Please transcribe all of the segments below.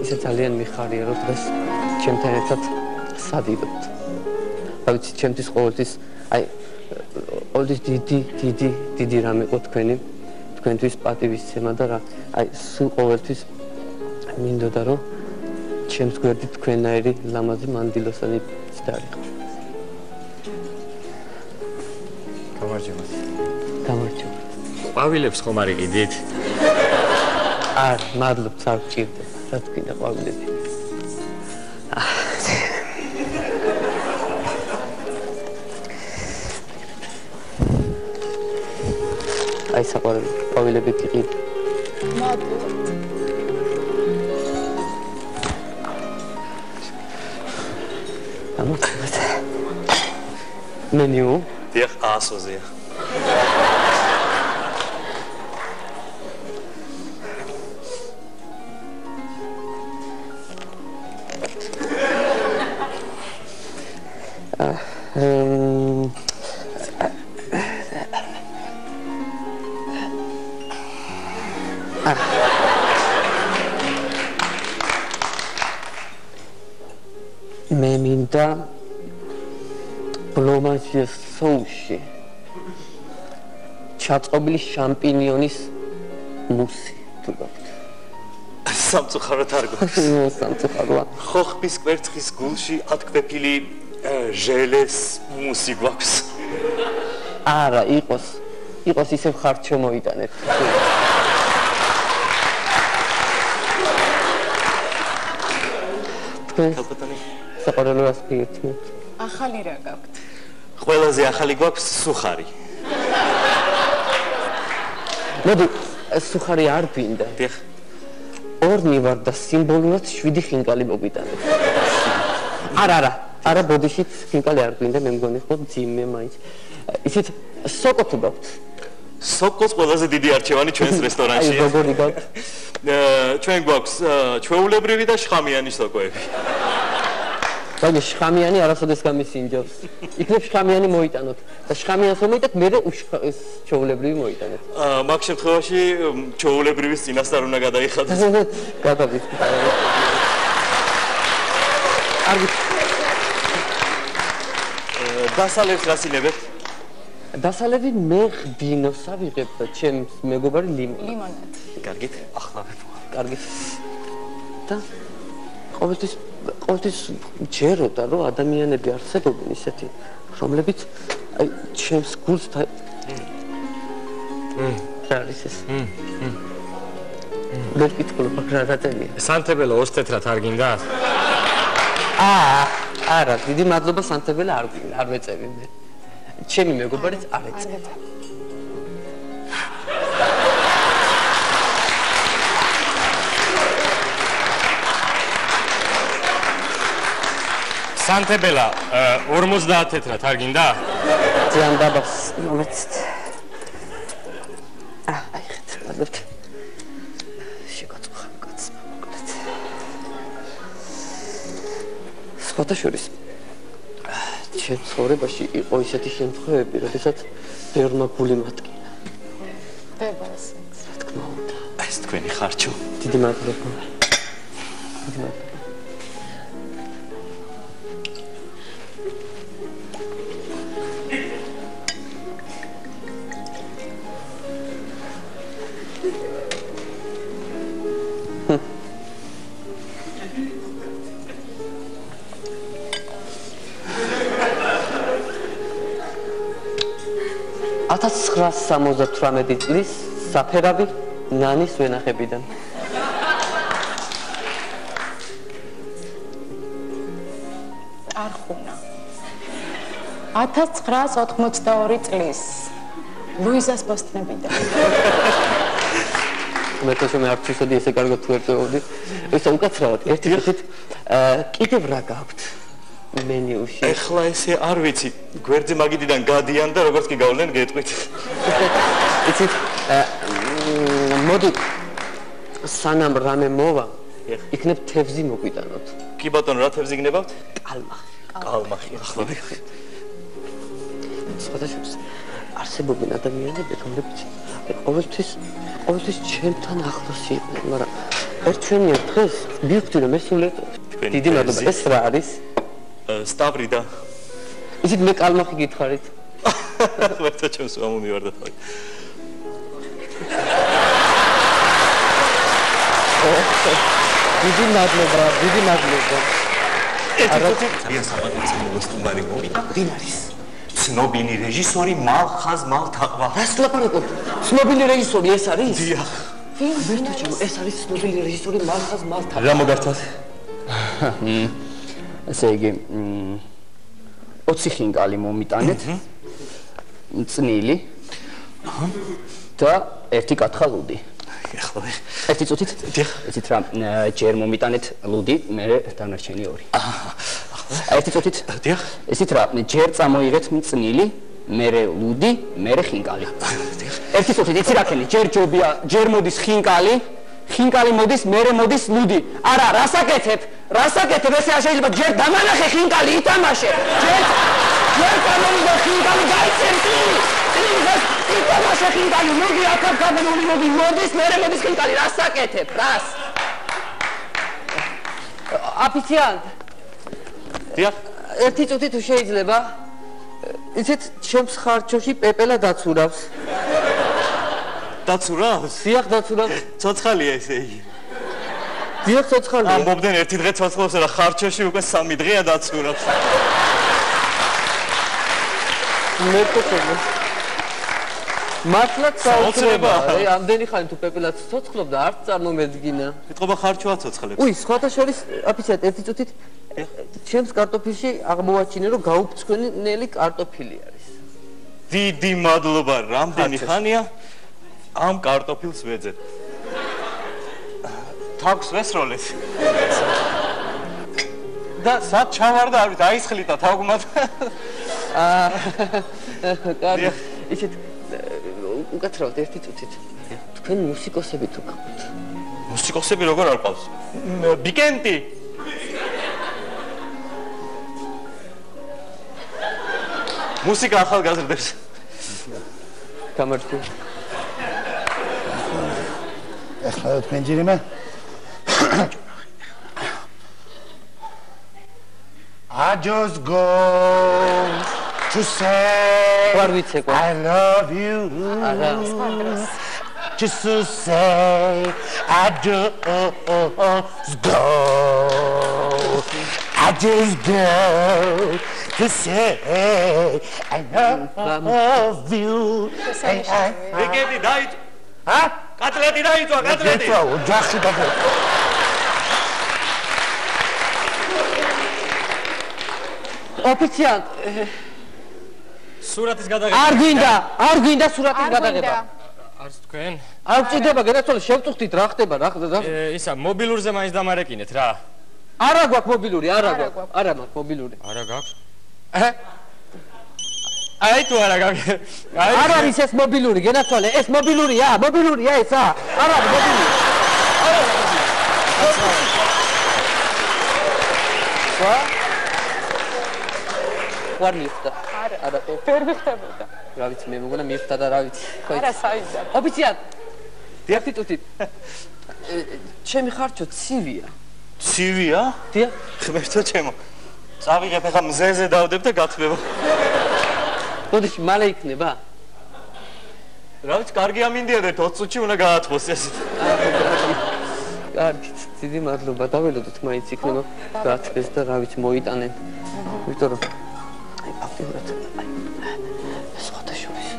ისე ძალიან მიხარია, რომ დღეს ჩემთან ერთად სადიდობთ. რა ვიცი, ჩემთვის ყოველთვის დიდი რამ იყო თქვენთვის პატივისცემა და რა, სულ ყოველთვის მინდოდა რომ ჩემს გვერდით თქვენაირი ლამაზი მანდილოსანი წდარიყო. გამარჯობა. ყვავილებს ხომ არ იყიდით? მადლობთ, არ გჭირდება. რაც გინდა ყვავილები. საყვარელი ყვავილები გიყიდ. მადლობთ. ამოწმეთ. მენიუ? დიახ, 100-ზე. მე მინდა ბლომანსიეს სოუსში ჩაწყობილი შამპინიონის მუსი თუ გაქვთ. სამწუხაროდ არ გვაქვს. სამწუხაროა. ხოხბის კვერცხის გულში ათქვეფილი ჟელეს მუსი გვაქვს. არა, იყოს ისევ ხარჩო მოიტანეთ. კალკოტანი საყურებლობას მიირთმევთ. ახალი რა გაქვთ? ყველაზე ახალი გვაქვს სუხარი. მოდი, სუხარი არ გვინდა. დიახ. ორნი ვარ და სიმბოლურად 7 ხინკალი მოგიტანეთ. არა, ბოდიშით ხინკალი არ გვინდა, მე მგონი ხო ძიმე მაინც. ისეთ სოკო თუ გაქვთ? სოკოს ყველაზე დიდი არჩევანი ჩვენს რესტორანშია. როგორი გაქვთ? ჩვენ გვაქვს ჩვეულებრივი და შხამიანი სოკოები. ვაი, შხამიანი არასოდეს გამისინჯავს. იქნებ შხამიანი მოიტანოთ და შხამიანს მომიტანოთ, მე ჩვეულებრივი მოიტანოთ. მაგ შემთხვევაში ჩვეულებრივის წინასწარ უნდა გადაიხადოს. გადავიდეთ. დასალევს რას ინებებთ? დასალევი მე ღვინოსა ვიღებ და ჩემს მეგობარი ლიმონად. კარგით, ახლა ვეპოვარ. კარგი. და ყოველთვის ჯეროდა რომ ადამიანები არსებობენ ისეთი, რომლებიც ჩემს გულს რა არის ეს? ვერ ვიტყოლობ რა წელია. სანთებელო 20 თეთრად არ გინდა? არა, დიდი მადლობა სანთებელა არ ვეწევი მე. ჩემი მეგობარიც არ ეწევა. სანთებელა 50 თეთრად არ გინდა? ძალიან დაბავს მომეცით. აიხეთ, მადლობთ. შეგაწუხა კაცმა მოკლედ. სხვათაშორის ჩემ ცხოვრებაში იყო ისეთი შემთხვევები, როდესაც ბევრმა გული მატკინა. ბებას. რა თქმა უნდა. ეს თქვენი ხარჩო. დიდი მადლობა. დიდი მადლობა. $1978 წლის საფერავი ნანის ვენახებიდან. არხუნა. 1982 წლის ლუიზას პოსტნებიდან. მე თვითონ არ ვიცოდი ესე კარგად თუ ერწეოდი. ეს უკაცრავად ერთი ხით კიდევ რა გაქვთ მენიუში? ეხლა ესე არ ვიცი, გვერდზე მაგიდიდან გადიან და როგორც კი გავლენ გეტყვით. იცით, მოდი სანამ რამე მოვა, იქნებ თევზი მოგვიტანოთ. კი ბატონო, რა თევზი გნებავთ? კალმახი. ახლა ვიხდი. სხვადასხვა არსებობენ ადამიანები, რომლებიც ყოველთვის ჩემთან ახლოს იყვნენ, მაგრამ ერთჩვენია დღეს მივხვდი რომ ეს სულ დიდი მადლობა. ეს რა არის? სტავრი და ისიც მე კალმახი გითხარით. ხმერთა ჩემს ამომივარდა თავი. დიდი მადლობა, დიდი მადლობა. ძალიან საფრთხე სტუმარი მოვიდა. ვინ არის? ცნობილი რეჟისორი მალხაზ მალთაყვა. რას ლაპარაკობ? ცნობილი რეჟისორი ეს არის? დიახ. ვინ ეს არის ცნობილი რეჟისორი მალხაზ მალთაყვა. რა მოგართვათ? ესე იგი 20 ხინკალი მომიტანეთ. წნილი. და ერთი კათხა ლუდი. ეხლა ერთი წუთით? დიახ. იცით რა, ჯერ მომიტანეთ ლუდი, მე დანარჩენი 2. ერთი წუთით? დიახ. იცით რა, ჯერ წამოიღეთ წნილი, მე ლუდი, მე ხინკალი. ერთი წუთით, იცი რა ქენი, ჯერ ჯობია, ჯერ მოდის ხინკალი, ხინკალი მოდის, მე მოდის ლუდი. არა, რასაკეთებ? ესე არ შეიძლება ჯერ დამანახე ხინკალი ითამაშე. ჯერ გამოვიდა ხინკალი გაიცემ წნილი. ითამაშე ხინკალი, ლუდი აქაც გამოვიდა ლუდი, მოდის, მე მოდის ხინკალი, რასაკეთებ? რას? აფიციანტ. დიახ. ერთი წუთი თუ შეიძლება? იცით, ჩემს ხარჩოში პეპელა დაცურავს. დაცურავს? დიახ, დაცურავს. ცოცხალია ესე იგი. დიახ, ცოცხალია. ამბობდნენ ერთი დღე ცოცხლობს და ხარჩოში უკვე 3 დღეა დაცურავს. მე თვითონ მართლაც საოცრება, ამდენი ხანი თუ პეპელაც ცოცხლობდა, არც წარმომედგინა. ეთყობა ხარჩოა ცოცხლებს. უი, სხვათა შორის, აფიციათ, ერთი წუთით ჩემს კარტოფილში აღმოვაჩინე, რომ გაუფრთხილნელი კარტოფილი არის. დიდი მადლობა, რამდენი ხანია ამ კარტოფილს ვეძებ. თავს ვესროლეს. და სად ჩავარდა არ ვიცი, აისხლიტა თაგვმად. კარგი, ისეთ უკაცრავად ერთი წუთით. თქვენ მუსიკოსები თუ გაქვთ? მუსიკოსები როგორ არ ყავს? ბიკენტი. მუსიკა ახალგაზრდებს. გამარჯობა. ეხლა თქვენ ჯერიმე? I just go to say I love you. Just to say I just go. I just go to say I love you. ბიკენტი დაიწვა. ჰა? კატლეტი დაიწვა, კატლეტი. ოჯახი და ოფიციანტ, სურათის გადაღება. არ გვინდა სურათის გადაღება. არც თქვენ? არ ვწიდება, გადაცვალე, შევწუხდით რა ხდება, რა. ისა მობილურზე მაინც დამარეკინეთ რა. არა გვაქვს მობილური, არა მაქვს მობილური. არა გაქვს? აი თუ არა გაქვს. არ არის ეს მობილური, გადაცვალე, ეს მობილურია ესა. არ არის მობილური. ვარ მიხდა. არა, ვერ მიხდებოდა. რა ვიცი, მე მეგონა მიხდა და რა ვიცი. არა, საიზა. ოფიციანტ. ერთი წუთი. ჩემი ხარჩო ცივია. ცივია? დიახ. ხმერთო ჩემო. წავიღებ ახლა მზეზე დავდებ და გათბება. ბოდიში მალე იქნება? რა ვიცი, კარგი ამინდია და 20 წუთში უნდა გაათბოს ეს. კარგი, დიდი მადლობა. დაველოდოთ მაინც იქნება გათბეს და რა ვიცი მოიტანენ. ვიქტორ აქტიურად სხვათა შორის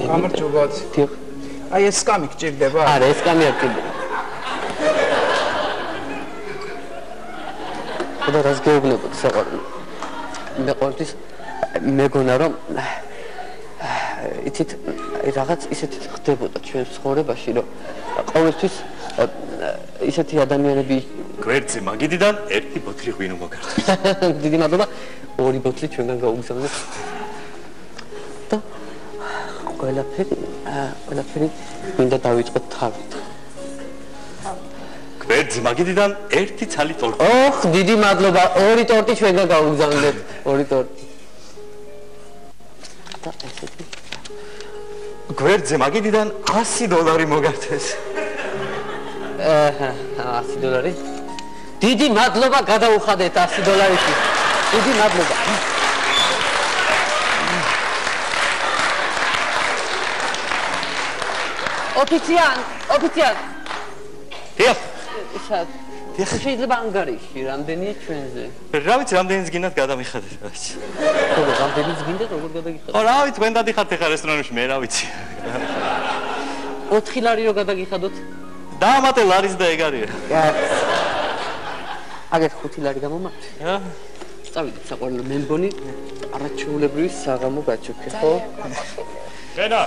გამარჯობათ. დიახ. აი ეს სკამი გჭირდება? არა, ეს სკამი არ გჭირდება. და რას გეუბნებოდ საყვარელი? მე ყოველთვის მეგონა რომ იცით რაღაც ისეთი ხდებოდა ჩვენ ცხოვრებაში რომ ყოველთვის ისეთი ადამიანები გვერდზე მაგიდიდან ერთი ბოთლი ღვინო მოგართვეს. დიდი მადლობა. 2 ბოთლი ჩვენგან გაუგზავნეთ. და ყველაფერი მინდა დავიწყოთ თავით. გვერდზე მაგიდიდან ერთი ცალი ტორტი. ოხ, დიდი მადლობა. 2 ტორტი ჩვენგან გაუგზავნეთ. 2 ტორტი. და ესეთი გვერდზე მაგიდიდან $100 მოგართვეს. $100. დიდი მადლობა გადაუხადეთ $100. დიდი მადლობა. ოფიციან. დიახ. შეიძლება ანგარიში რამდენია ჩვენზე? რა ვიცი, რამდენიც გინდათ გადამიხადეთ, რა ვიცი. ხო, რამდენიც გინდათ როგორ გადაგიხადოთ? ხო, რა ვიცი, თქვენ დადიხართ ახლა რესტორანში, მე რა ვიცი. $4 რო გადაგიხადოთ? დაამატე ლარის და ეგ არის. აგერ $5 გამომართ? წავიდეთ საყვარელო, მე მგონი არაჩვეულებრივი საღამო გაჩვენე, ხო? გენა